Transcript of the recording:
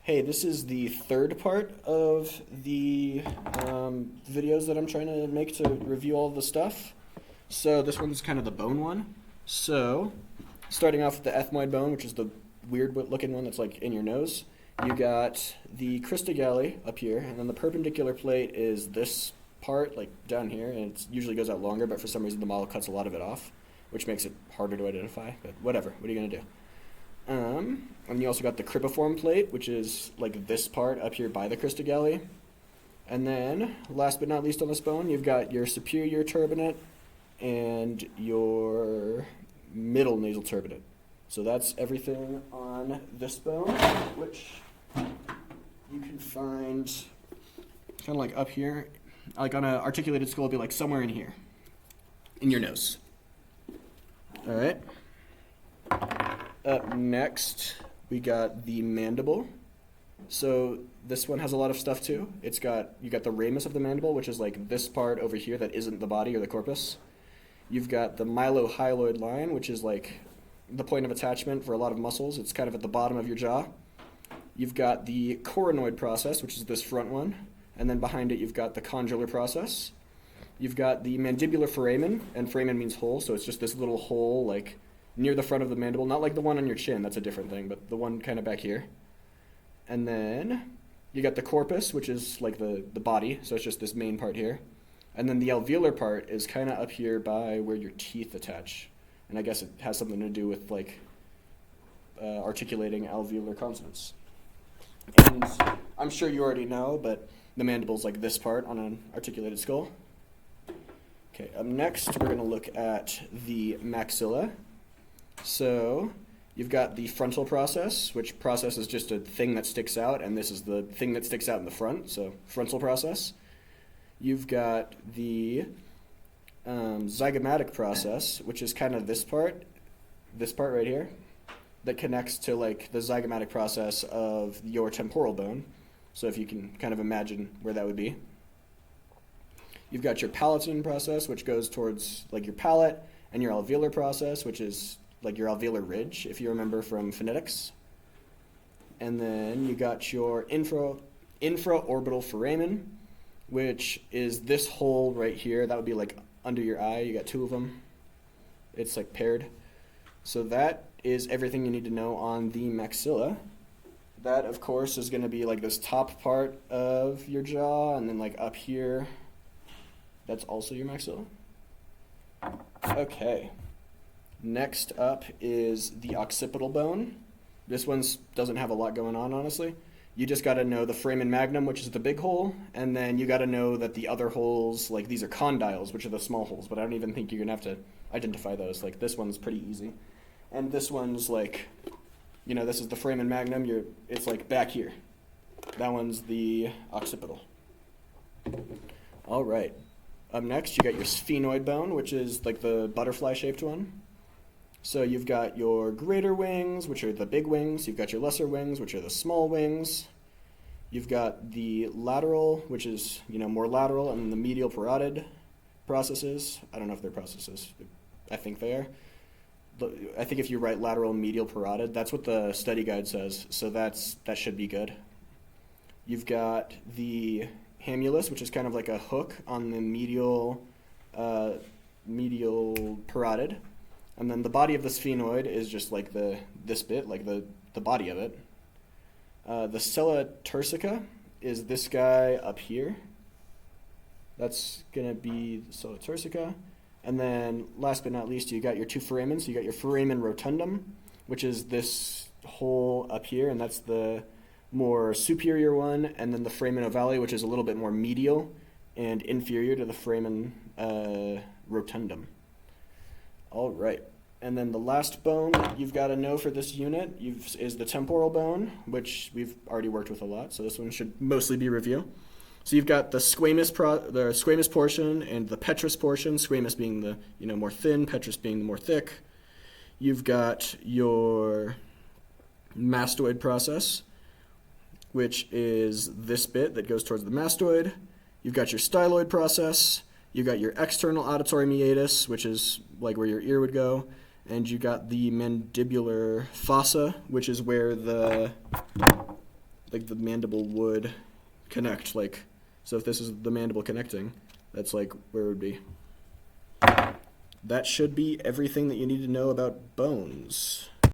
Hey, this is the third part of the videos that I'm trying to make to review all of the stuff. So this one's kind of the bone one. So starting off with the ethmoid bone, which is the weird looking one that's like in your nose. You got the crista galli up here, and then the perpendicular plate is this part, like down here, and it usually goes out longer, but for some reason the model cuts a lot of it off, which makes it harder to identify, but whatever, what are you going to do? And you also got the cribriform plate, which is like this part up here by the crista galli. And then, last but not least on this bone, you've got your superior turbinate and your middle nasal turbinate. So that's everything on this bone, which you can find kind of like up here. Like on an articulated skull, it'll be like somewhere in here, in your nose. All right. Up next, we got the mandible. So this one has a lot of stuff too. You got the ramus of the mandible, which is like this part over here that isn't the body or the corpus. You've got the mylohyoid line, which is like the point of attachment for a lot of muscles. It's kind of at the bottom of your jaw. You've got the coronoid process, which is this front one. And then behind it, you've got the condylar process. You've got the mandibular foramen, and foramen means hole, so it's just this little hole like near the front of the mandible, not like the one on your chin, that's a different thing, but the one kind of back here. And then you got the corpus, which is like the body, so it's just this main part here. And then the alveolar part is kind of up here by where your teeth attach. And I guess it has something to do with like articulating alveolar consonants. And I'm sure you already know, but the mandible's like this part on an articulated skull. Okay, up next we're going to look at the maxilla. So you've got the frontal process, which process is just a thing that sticks out, and this is the thing that sticks out in the front, so frontal process. You've got the zygomatic process, which is kind of this part right here, that connects to like the zygomatic process of your temporal bone. So if you can kind of imagine where that would be. You've got your palatine process, which goes towards like your palate, and your alveolar process, which is like your alveolar ridge, if you remember from phonetics. And then you got your infraorbital foramen, which is this hole right here. That would be like under your eye. You got two of them. It's like paired. So that is everything you need to know on the maxilla. That, of course, is going to be like this top part of your jaw, and then like up here, that's also your maxilla. Okay. Next up is the occipital bone. This one doesn't have a lot going on, honestly. You just got to know the foramen magnum, which is the big hole, and then you got to know that the other holes, like these are condyles, which are the small holes, but I don't even think you're going to have to identify those. Like this one's pretty easy. And this one's like, this is the foramen magnum. It's like back here. That one's the occipital. All right. Up next, you got your sphenoid bone, which is like the butterfly-shaped one. So you've got your greater wings, which are the big wings. You've got your lesser wings, which are the small wings. You've got the lateral, which is, more lateral, and the medial parotid processes. I don't know if they're processes. I think they are. I think if you write lateral medial parotid, that's what the study guide says. So that should be good. You've got the hamulus, which is kind of like a hook on the medial parotid. And then the body of the sphenoid is just like this bit, like the body of it. The sella turcica is this guy up here. That's going to be the sella turcica. And then last but not least, you got your two foramens. You got your foramen rotundum, which is this hole up here, and that's the more superior one. And then the foramen ovale, which is a little bit more medial and inferior to the foramen rotundum. All right, and then the last bone you've got to know for this unit is the temporal bone, which we've already worked with a lot, so this one should mostly be review. So you've got the squamous portion and the petrous portion, squamous being the more thin, petrous being the more thick. You've got your mastoid process, which is this bit that goes towards the mastoid. You've got your styloid process. You got your external auditory meatus, which is like where your ear would go, and you got the mandibular fossa, which is where the like the mandible would connect. Like, so if this is the mandible connecting, that's like where it would be. That should be everything that you need to know about bones.